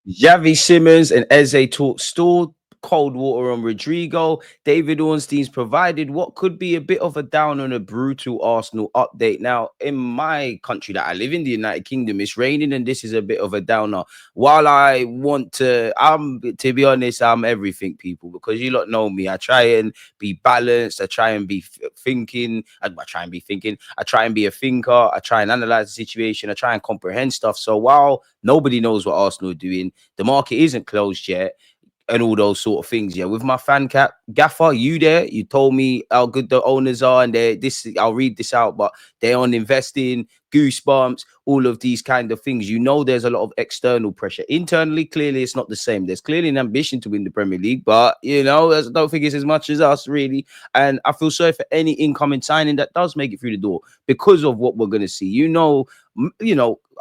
Xavi Simmons and Eze talk stalled. Cold water on Rodrygo. David Ornstein's provided what could be a bit of a down on a brutal Arsenal update. Now, in my country that I live in, the United Kingdom, it's raining, and this is a bit of a downer. While I want to be honest, I'm everything, people, because you lot know me. I try and be balanced. I try and be thinking. I try and be thinking. I try and be a thinker. I try and analyze the situation. I try and comprehend stuff. So while nobody knows what Arsenal are doing, the market isn't closed yet, and all those sort of things. Yeah, with my fan cap gaffer, you there, you told me how good the owners are, and they this I'll read this out, but they're on investing, goosebumps, all of these kind of things. You know, there's a lot of external pressure. Internally, clearly it's not the same. There's clearly an ambition to win the Premier League, but you know, I don't think it's as much as us, really. And I feel sorry for any incoming signing that does make it through the door because of what we're gonna see.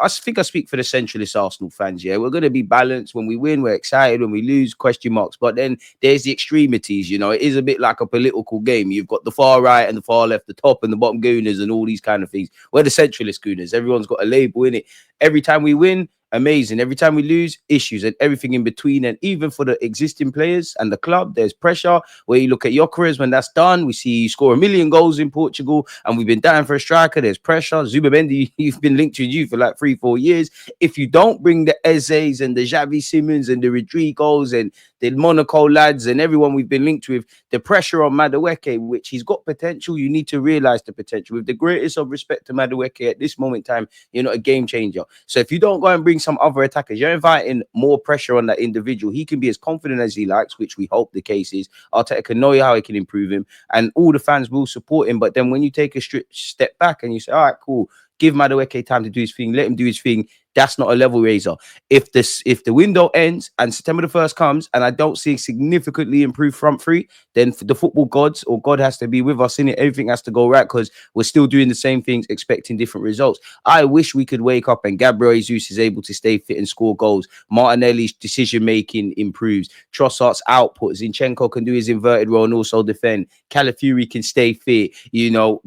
I think I speak for the centralist Arsenal fans. Yeah, we're going to be balanced. When we win, we're excited. When we lose, question marks. But then there's the extremities. You know, it is a bit like a political game. You've got the far right and the far left, the top and the bottom gooners, and all these kind of things. We're the centralist gooners. Everyone's got a label in it. Every time we win, amazing. Every time we lose, issues, and everything in between. And even for the existing players and the club, there's pressure. Where you look at Gyökeres, when that's done, we see you score 1 million goals in Portugal, and we've been dying for a striker. There's pressure. Zubimendi, you've been linked to you for like 3-4 years. If you don't bring the Ezes and the Xavi Simmons and the Rodrigos and the Monaco lads and everyone we've been linked with, the pressure on Madueke, which he's got potential, you need to realize the potential. With the greatest of respect to Madueke, at this moment in time, you're not a game changer. So if you don't go and bring some other attackers, you're inviting more pressure on that individual. He can be as confident as he likes, which we hope the case is. Arteta can know how he can improve him, and all the fans will support him. But then when you take a step back and you say, all right, cool, give Madueke time to do his thing, let him do his thing, that's not a level raiser. If the window ends and September the 1st comes and I don't see significantly improved front three, then the football gods or God has to be with us in it. Everything has to go right, because we're still doing the same things, expecting different results. I wish we could wake up and Gabriel Jesus is able to stay fit and score goals. Martinelli's decision making improves. Trossard's output. Zinchenko can do his inverted role and also defend. Calafiori can stay fit. You know,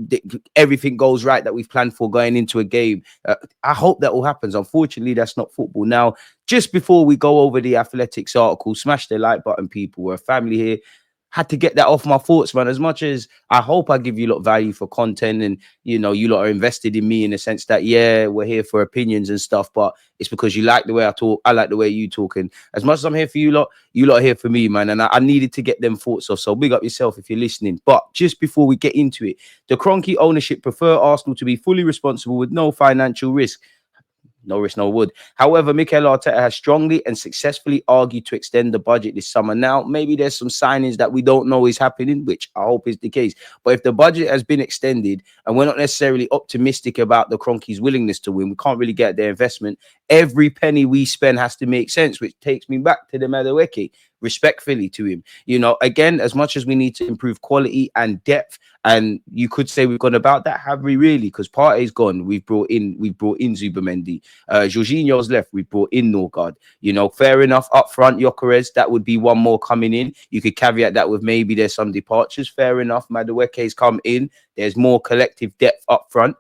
everything goes right that we've planned for going into a game. I hope that all happens. Unfortunately, that's not football. Now, just before we go over the Athletics article, smash the like button, people. We're a family here. Had to get that off my thoughts, man. As much as I hope I give you a lot of value for content, and you know, you lot are invested in me in the sense that, yeah, we're here for opinions and stuff, but it's because you like the way I talk. I like the way you talk. And as much as I'm here for you lot are here for me, man. And I needed to get them thoughts off. So big up yourself if you're listening. But just before we get into it, the Kroenke ownership prefer Arsenal to be fully responsible with no financial risk. No risk, no wood. However, Mikel Arteta has strongly and successfully argued to extend the budget this summer. Now, maybe there's some signings that we don't know is happening, which I hope is the case. But if the budget has been extended and we're not necessarily optimistic about the Kroenke's willingness to win, we can't really get their investment. Every penny we spend has to make sense, which takes me back to the Madueke, respectfully to him. You know, again, as much as we need to improve quality and depth, and you could say we've gone about that, have we really? Because Partey's gone. We've brought in Zubimendi. Jorginho's left. We brought in Norgard. You know, fair enough. Up front, Gyökeres, that would be one more coming in. You could caveat that with maybe there's some departures. Fair enough. Madueke's come in. There's more collective depth up front.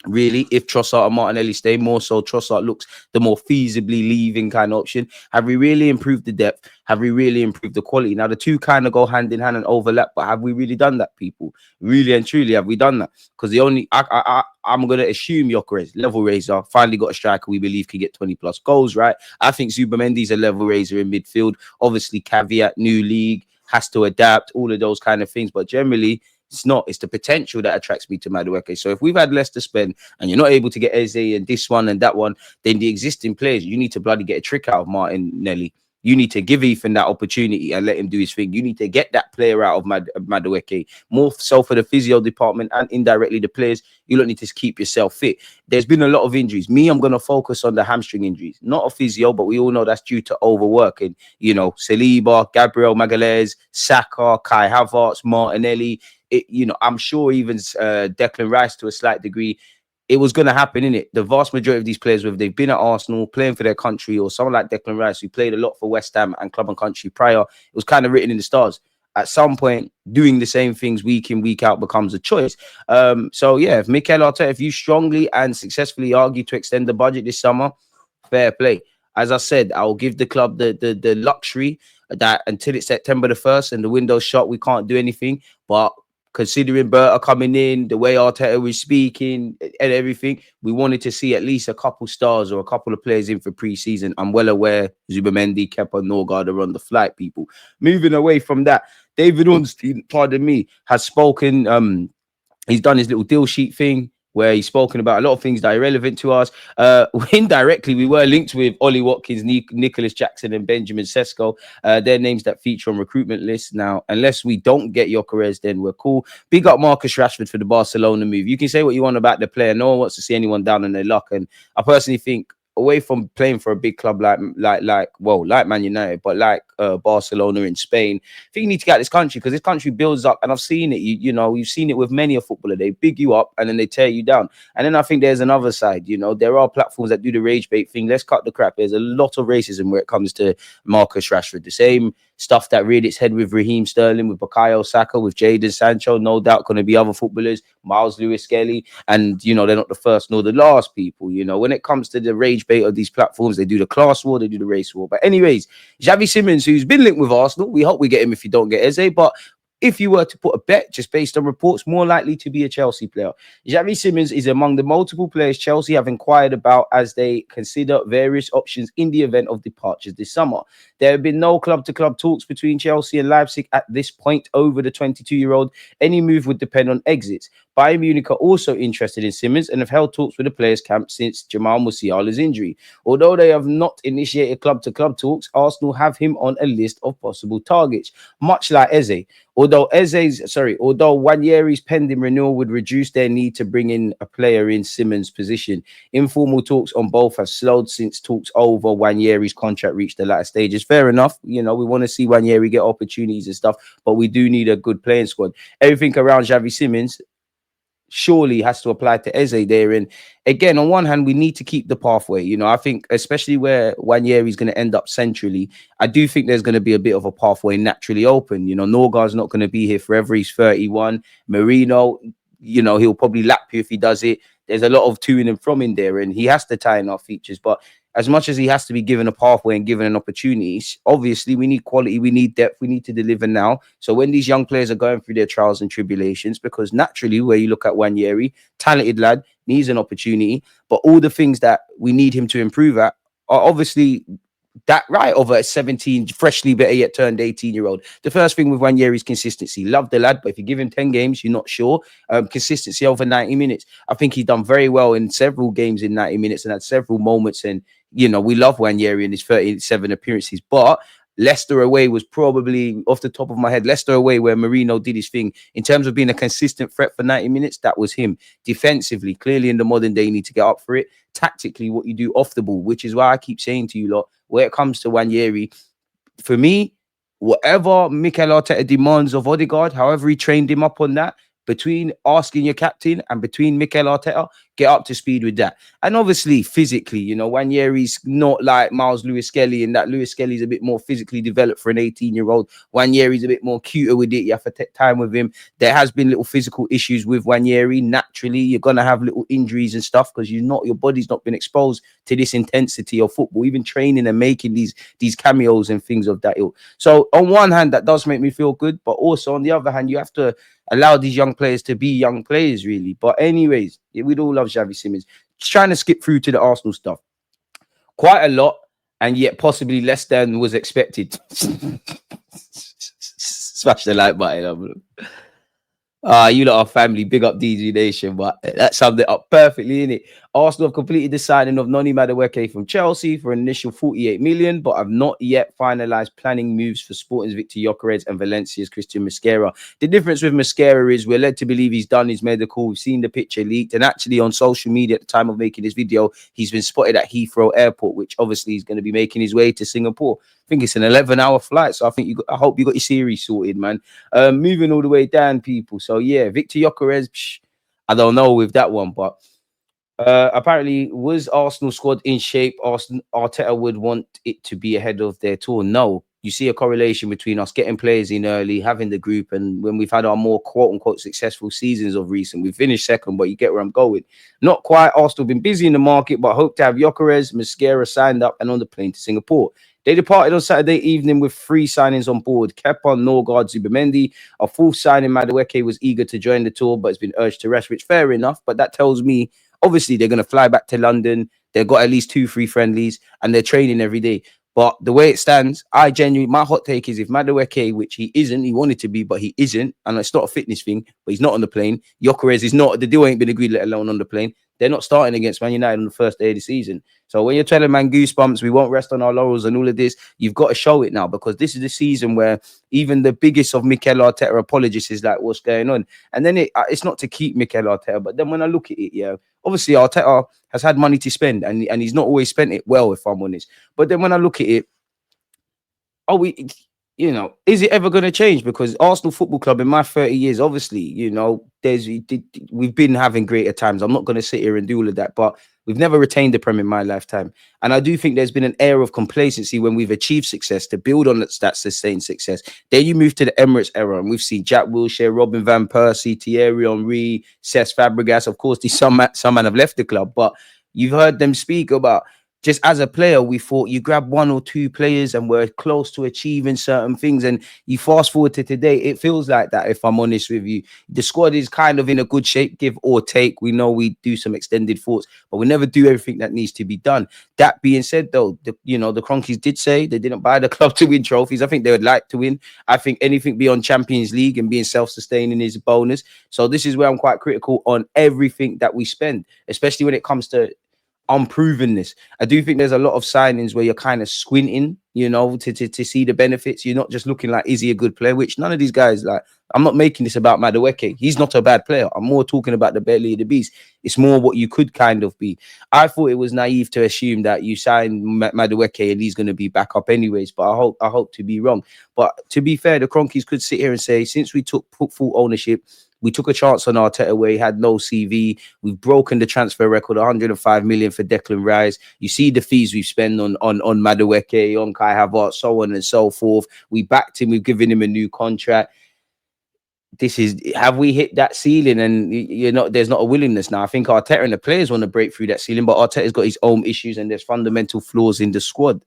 Really, if Trossard and Martinelli stay, more so Trossard looks the more feasibly leaving kind of option. Have we really improved the depth? Have we really improved the quality? Now, the two kind of go hand in hand and overlap, but have we really done that, people? Really and truly, have we done that? Because I'm going to assume Gyökeres, level raiser, finally got a striker we believe can get 20 plus goals, right? I think Zubimendi's a level raiser in midfield. Obviously, caveat, new league, has to adapt, all of those kind of things. But generally, it's not. It's the potential that attracts me to Madueke. So if we've had less to spend and you're not able to get Eze and this one and that one, then the existing players, you need to bloody get a trick out of Martinelli. You need to give Ethan that opportunity and let him do his thing. You need to get that player out of Madueke. More so for the physio department and indirectly the players, you don't need to keep yourself fit. There's been a lot of injuries. I'm going to focus on the hamstring injuries. Not a physio, but we all know that's due to overworking. You know, Saliba, Gabriel Magalhaes, Saka, Kai Havertz, Martinelli. I'm sure even Declan Rice to a slight degree, it was going to happen, innit? The vast majority of these players, whether they've been at Arsenal, playing for their country, or someone like Declan Rice, who played a lot for West Ham and Club and Country prior, it was kind of written in the stars. At some point, doing the same things week in, week out becomes a choice. So, yeah, if Mikel Arteta, if you strongly and successfully argue to extend the budget this summer, fair play. as I said, I'll give the club the luxury that until it's September the 1st and the window's shut, we can't do anything. But considering Berta coming in, the way Arteta was speaking and everything, we wanted to see at least a couple stars or a couple of players in for pre-season. I'm well aware Zubamendi, Kepa, Norgard are on the flight, people. Moving away from that, David Ornstein, pardon me, has spoken. He's done his little deal sheet thing where he's spoken about a lot of things that are relevant to us. Indirectly, we were linked with Ollie Watkins, Nicholas Jackson, and Benjamin Sesko. They're names that feature on recruitment lists. Now, unless we don't get Gyökeres, then we're cool. Big up Marcus Rashford for the Barcelona move. You can say what you want about the player. No one wants to see anyone down on their luck. And I personally think, away from playing for a big club like Man United, but like Barcelona in Spain, I think you need to get out of this country, because this country builds up, and I've seen it. You know, you've seen it with many a footballer. They big you up and then they tear you down. And then I think there's another side. You know, there are platforms that do the rage bait thing. Let's cut the crap. There's a lot of racism where it comes to Marcus Rashford. The same stuff that reared its head with Raheem Sterling, with Bukayo Saka, with Jadon Sancho. No doubt going to be other footballers, Miles Lewis-Skelly, and you know they're not the first nor the last people. You know, when it comes to the rage bait of these platforms, they do the class war, they do the race war. But anyways, Xavi Simons, who's been linked with Arsenal, we hope we get him if you don't get Eze, but if you were to put a bet just based on reports, more likely to be a Chelsea player. Xavi Simons is among the multiple players Chelsea have inquired about as they consider various options in the event of departures this summer. There have been no club-to-club talks between Chelsea and Leipzig at this point over the 22-year-old. Any move would depend on exits. Bayern Munich are also interested in Simons and have held talks with the players' camp since Jamal Musiala's injury. Although they have not initiated club-to-club talks, Arsenal have him on a list of possible targets, much like Eze. Although Nwaneri's pending renewal would reduce their need to bring in a player in Simons' position. Informal talks on both have slowed since talks over Nwaneri's contract reached the latter stages. Fair enough. You know, we want to see Nwaneri get opportunities and stuff, but we do need a good playing squad. Everything around Xavi Simons surely has to apply to Eze there. And again, on one hand, we need to keep the pathway. You know, I think especially where Nwaneri is going to end up centrally, I do think there's going to be a bit of a pathway naturally open. You know, Norgard's not going to be here forever. He's 31. Marino, you know, he'll probably lap you if he does it. There's a lot of to and from in there, and he has to tie in our features. But as much as he has to be given a pathway and given an opportunity, obviously we need quality, we need depth, we need to deliver now. So when these young players are going through their trials and tribulations, because naturally where you look at Nwaneri, talented lad, needs an opportunity, but all the things that we need him to improve at are obviously that right of a 17, freshly better yet turned 18-year-old. The first thing with Nwaneri is consistency. Love the lad, but if you give him 10 games, you're not sure. Consistency over 90 minutes. I think he's done very well in several games in 90 minutes and had several moments. And, you know, we love Nwaneri in his 37 appearances, but Leicester away was probably, off the top of my head, Leicester away where Marino did his thing. In terms of being a consistent threat for 90 minutes, that was him. Defensively, clearly in the modern day, you need to get up for it. Tactically, what you do off the ball, which is why I keep saying to you lot, where it comes to Nwaneri, for me, whatever Mikel Arteta demands of Odegaard, however he trained him up on that, between asking your captain and between Mikel Arteta, get up to speed with that. And obviously, physically, you know, Nwaneri's not like Miles Lewis-Skelly, in that Lewis-Skelly's a bit more physically developed for an 18-year-old. Nwaneri's a bit more cuter with it. You have to take time with him. There has been little physical issues with Nwaneri. Naturally, you're going to have little injuries and stuff because your body's not been exposed to this intensity of football, even training and making these cameos and things of that ilk. So on one hand, that does make me feel good, but also on the other hand, you have to allow these young players to be young players, really. But anyways, we'd all love Xavi Simons. Just trying to skip through to the Arsenal stuff. Quite a lot, and yet possibly less than was expected. Smash the like button. You lot are family. Big up DG Nation, but that summed it up perfectly, innit? Arsenal have completed the signing of Noni Madueke from Chelsea for an initial 48 million, but have not yet finalised planning moves for Sporting's Victor Gyökeres and Valencia's Christian Mosquera. The difference with Mosquera is we're led to believe he's done his medical. We've seen the picture leaked, and actually on social media at the time of making this video, he's been spotted at Heathrow Airport, which obviously is going to be making his way to Singapore. I think it's an 11-hour flight, so I hope you got your series sorted, man. Moving all the way down, people. So yeah, Victor Gyökeres, I don't know with that one, but apparently, was Arsenal squad in shape? Arteta would want it to be ahead of their tour. No, you see a correlation between us getting players in early, having the group, and when we've had our more quote unquote successful seasons of recent. We finished second, but you get where I'm going. Not quite. Arsenal been busy in the market, but hope to have Gyökeres, Mosquera signed up and on the plane to Singapore. They departed on Saturday evening with 3 signings on board. Kepa, Norgard, Zubimendi. A fourth signing, Madueke, was eager to join the tour, but has been urged to rest, which fair enough. But that tells me, obviously, they're going to fly back to London. They've got at least 2-3 friendlies, and they're training every day. But the way it stands, my hot take is if Madueke, which he isn't, he wanted to be, but he isn't, and it's not a fitness thing, but he's not on the plane. Gyökeres is not, the deal ain't been agreed, let alone on the plane. They're not starting against Man United on the first day of the season. So when you're telling man goosebumps, we won't rest on our laurels and all of this, you've got to show it now, because this is the season where even the biggest of Mikel Arteta apologists is like, what's going on? And then it's not to keep Mikel Arteta, but then when I look at it, yeah, obviously Arteta has had money to spend, and he's not always spent it well, if I'm honest. But then when I look at it, is it ever going to change? Because Arsenal Football Club, in my 30 years, obviously, we've been having greater times. I'm not going to sit here and do all of that, but we've never retained the Prem in my lifetime. And I do think there's been an air of complacency when we've achieved success to build on that sustained success. Then you move to the Emirates era, and we've seen Jack Wilshere, Robin Van Persie, Thierry Henry, Cesc Fabregas. Of course, some men have left the club, but you've heard them speak about, just as a player, we thought you grab 1 or 2 players and we're close to achieving certain things. And you fast forward to today, it feels like that, if I'm honest with you. The squad is kind of in a good shape, give or take. We know we do some extended thoughts, but we never do everything that needs to be done. That being said, though, the Cronkies did say they didn't buy the club to win trophies. I think they would like to win. I think anything beyond Champions League and being self-sustaining is a bonus. So this is where I'm quite critical on everything that we spend, especially when it comes to unprovenness. I do think there's a lot of signings where you're kind of squinting, to see the benefits. You're not just looking like, is he a good player? Which none of these guys, like, I'm not making this about Madueke. He's not a bad player. I'm more talking about the belly of the beast. It's more what you could kind of be. I thought it was naive to assume that you signed Madueke and he's going to be back up anyways, but I hope to be wrong. But to be fair, the Cronkies could sit here and say, since we took full ownership, we took a chance on Arteta where he had no CV. We've broken the transfer record, 105 million for Declan Rice. You see the fees we've spent on Madueke, on Kai Havertz, so on and so forth. We backed him. We've given him a new contract. Have we hit that ceiling? And there's not a willingness now. I think Arteta and the players want to break through that ceiling, but Arteta's got his own issues and there's fundamental flaws in the squad.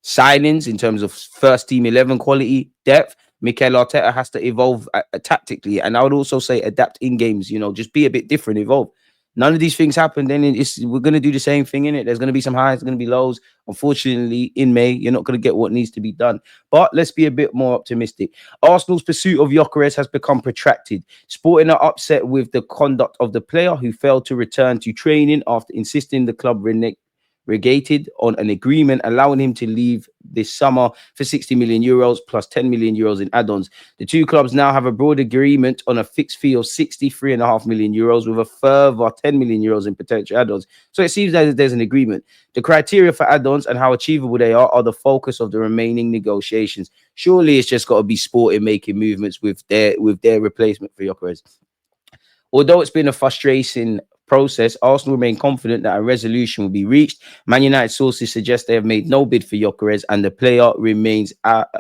Signings in terms of first team 11 quality, depth, Mikel Arteta has to evolve tactically, and I would also say adapt in games. Just be a bit different, evolve. None of these things happen, then we're going to do the same thing in it. There's going to be some highs, there's going to be lows. Unfortunately, in May, you're not going to get what needs to be done. But let's be a bit more optimistic. Arsenal's pursuit of Gyökeres has become protracted. Sporting are upset with the conduct of the player who failed to return to training after insisting the club regated on an agreement allowing him to leave this summer for 60 million euros plus 10 million euros in add-ons. The two clubs now have a broad agreement on a fixed fee of 63.5 million euros with a further 10 million euros in potential add-ons. So it seems that there's an agreement. The criteria for add-ons and how achievable they are the focus of the remaining negotiations. Surely it's just got to be Sporting making movements with their replacement for Gyökeres. Although it's been a frustrating process, Arsenal remain confident that a resolution will be reached. Man United sources suggest they have made no bid for Gyökeres, and the player remains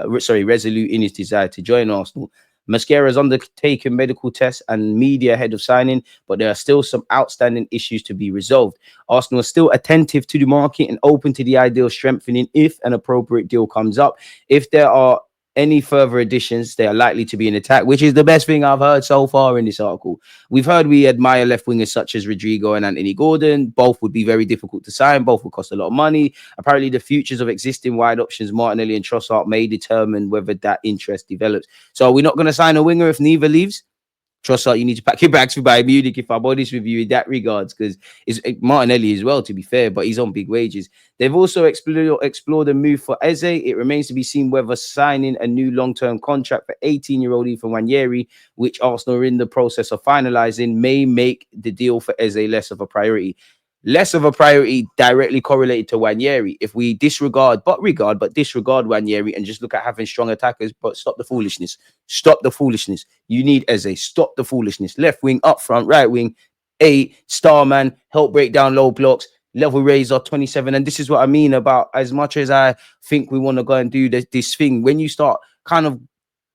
resolute in his desire to join Arsenal. Mosquera has undertaken medical tests and media ahead of signing, but there are still some outstanding issues to be resolved. Arsenal are still attentive to the market and open to the idea of strengthening if an appropriate deal comes up. If there are any further additions, they are likely to be in attack, which is the best thing I've heard so far in this article. We've heard we admire left wingers such as Rodrygo and Anthony Gordon. Both would be very difficult to sign. Both would cost a lot of money. Apparently, the futures of existing wide options, Martinelli and Trossard, may determine whether that interest develops. So we're not going to sign a winger if neither leaves. Trossard, you need to pack your bags for Bayern Munich, if I'm honest with you in that regards, because it's Martinelli as well, to be fair, but he's on big wages. They've also explored a move for Eze. It remains to be seen whether signing a new long-term contract for 18-year-old Ethan Nwaneri, which Arsenal are in the process of finalising, may make the deal for Eze less of a priority. Less of a priority directly correlated to Nwaneri. If we disregard Nwaneri and just look at having strong attackers, but stop the foolishness. Stop the foolishness. You need Eze. Stop the foolishness. Left wing, up front, right wing, 8, star man, help break down low blocks. level razor 27. And this is what I mean about, as much as I think we want to go and do this thing, when you start kind of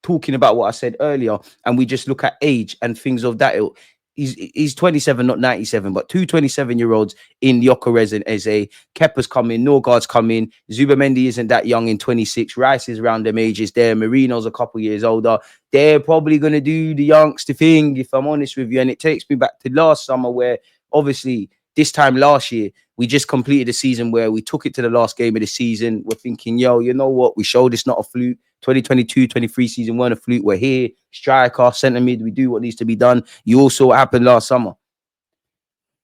talking about what I said earlier, and we just look at age and things of that ilk. He's 27, not 97, but two 27-year-olds in Gyökeres and Eze. Kepa's coming, Norgard's coming. Zubamendi isn't that young in 26. Rice is around them ages there. Marino's a couple years older. They're probably going to do the youngster thing, if I'm honest with you. And it takes me back to last summer, where obviously this time last year, we just completed a season where we took it to the last game of the season. We're thinking, yo, you know what? We showed it's not a fluke. 2022-23 season weren't a fluke. We're here. Striker, centre mid. We do what needs to be done. You all saw what happened last summer.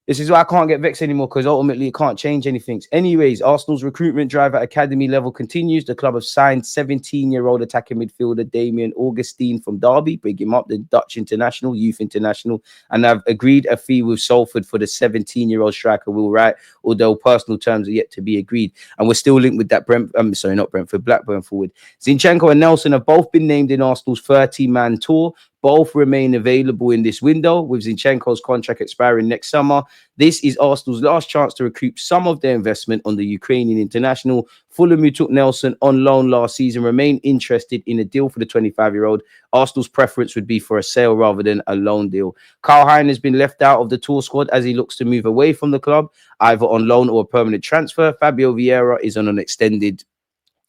This is why I can't get vexed anymore, because ultimately it can't change anything. Anyways, Arsenal's recruitment drive at academy level continues. The club have signed 17-year-old attacking midfielder Damien Augustine from Derby, bring him up, the Dutch international, youth international, and have agreed a fee with Salford for the 17-year-old striker Will Wright, although personal terms are yet to be agreed. And we're still linked with that Blackburn forward. Zinchenko and Nelson have both been named in Arsenal's 30-man tour. Both remain available in this window, with Zinchenko's contract expiring next summer. This is Arsenal's last chance to recoup some of their investment on the Ukrainian international. Fulham, who took Nelson on loan last season, remain interested in a deal for the 25-year-old. Arsenal's preference would be for a sale rather than a loan deal. Karl Hein has been left out of the tour squad as he looks to move away from the club, either on loan or a permanent transfer. Fabio Vieira is on an extended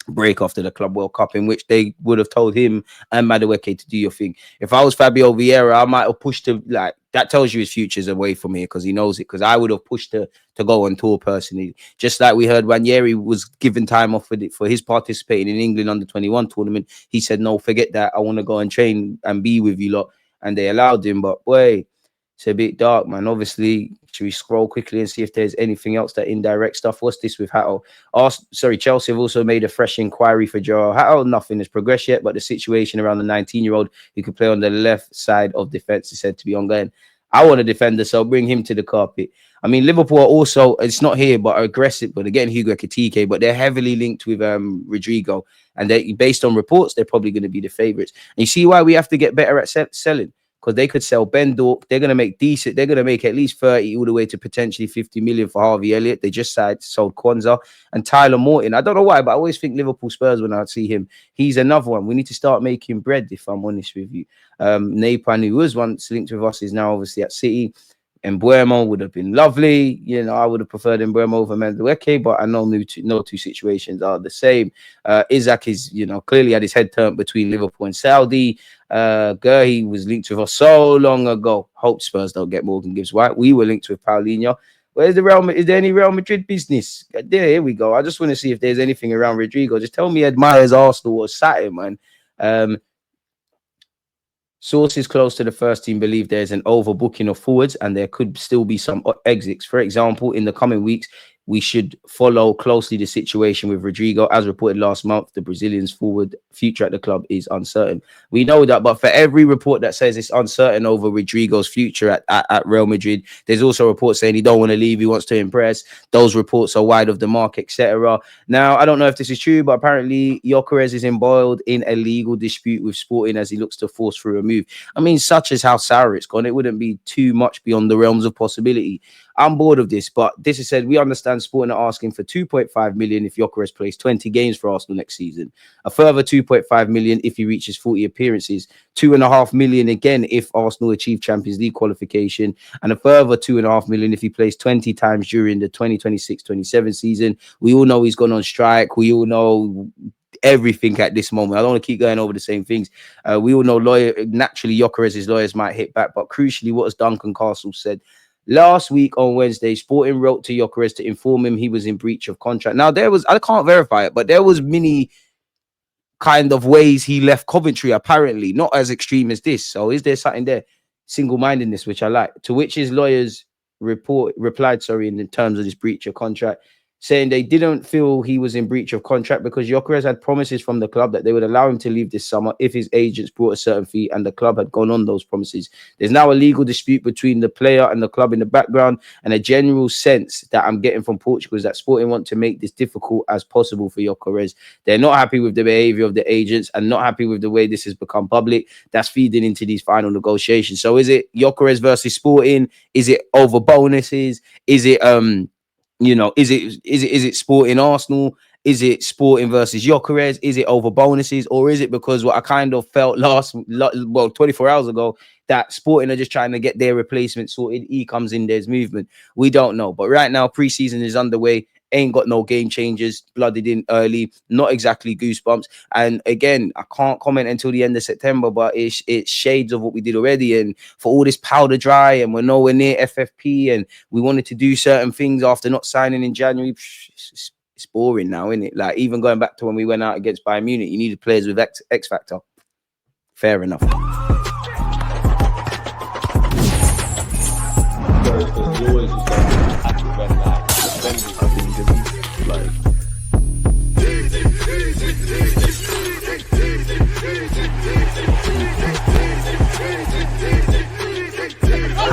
break after the Club World Cup, in which they would have told him and Madueke to do your thing. If I was Fabio Vieira, I might have pushed him. Like, that tells you his future's away from here, because he knows it. Because I would have pushed to go on tour personally. Just like we heard Ranieri was given time off for his participating in England under-21 tournament. He said, no, forget that. I want to go and train and be with you lot. And they allowed him. But boy, it's a bit dark, man. Obviously, should we scroll quickly and see if there's anything else, that indirect stuff? What's this with Hatto? Chelsea have also made a fresh inquiry for Joao Hatto. Nothing has progressed yet, but the situation around the 19-year-old who could play on the left side of defense is said to be ongoing. I want a defender, so bring him to the carpet. I mean, Liverpool are also, it's not here, but are aggressive. But again, Hugo Ekitike, but they're heavily linked with Rodrygo. And they, based on reports, they're probably going to be the favourites. And you see why we have to get better at selling. Because they could sell Ben Dork. They're going to make decent. They're going to make at least 30 all the way to potentially 50 million for Harvey Elliott. They just sold Kwanzaa and Tyler Morton. I don't know why, but I always think Liverpool Spurs when I see him. He's another one. We need to start making bread, if I'm honest with you. Napan, who was once linked with us, is now obviously at City. Mbeumo would have been lovely. You know, I would have preferred Mbeumo over Madueke, but I know no two situations are the same. Isaac is, you know, clearly had his head turned between Liverpool and Saudi. Gerhi was linked with us so long ago. Hope Spurs don't get Morgan Gibbs White. We were linked with Paulinho. Where's the is there any Real Madrid business? There, here we go. I just want to see if there's anything around Rodrygo. Just tell me he admires Arsenal or Saturn, man. Sources close to the first team believe there's an overbooking of forwards and there could still be some exits. For example, in the coming weeks, we should follow closely the situation with Rodrygo. As reported last month, the Brazilian's forward future at the club is uncertain. We know that, but for every report that says it's uncertain over Rodrygo's future at Real Madrid, there's also reports saying he don't want to leave, he wants to impress. Those reports are wide of the mark, etc. Now, I don't know if this is true, but apparently Gyökeres is embroiled in a legal dispute with Sporting as he looks to force through a move. I mean, such as how sour it's gone, it wouldn't be too much beyond the realms of possibility. I'm bored of this, but this is said, we understand Sporting are asking for 2.5 million if Gyökeres plays 20 games for Arsenal next season. A further 2.5 million if he reaches 40 appearances. 2.5 million again if Arsenal achieve Champions League qualification. And a further 2.5 million if he plays 20 times during the 2026-27 season. We all know he's gone on strike. We all know everything at this moment. I don't want to keep going over the same things. We all know naturally Gyökeres' lawyers might hit back, but crucially, what has Duncan Castle said? Last week on Wednesday, Sporting wrote to Gyökeres to inform him he was in breach of contract. Now, I can't verify it, but there was many kind of ways he left Coventry, apparently, not as extreme as this. So is there something there? Single-mindedness, which I like. To which his lawyers replied, in terms of this breach of contract, saying they didn't feel he was in breach of contract because Gyökeres had promises from the club that they would allow him to leave this summer if his agents brought a certain fee, and the club had gone on those promises. There's now a legal dispute between the player and the club in the background, and a general sense that I'm getting from Portugal is that Sporting want to make this difficult as possible for Gyökeres. They're not happy with the behavior of the agents and not happy with the way this has become public. That's feeding into these final negotiations. So is it Gyökeres versus Sporting? Is it over bonuses? Is it You know, is it Sporting Arsenal? Is it Sporting versus Gyökeres? Is it over bonuses? Or is it because what I kind of felt 24 hours ago, that Sporting are just trying to get their replacement sorted? He comes in, there's movement. We don't know. But right now, preseason is underway. Ain't got no game changers, blooded in early, not exactly goosebumps. And again, I can't comment until the end of September, but it's shades of what we did already. And for all this powder dry, and we're nowhere near FFP, and we wanted to do certain things after not signing in January, it's boring now, isn't it? Like, even going back to when we went out against Bayern Munich, you needed players with X factor. Fair enough. You always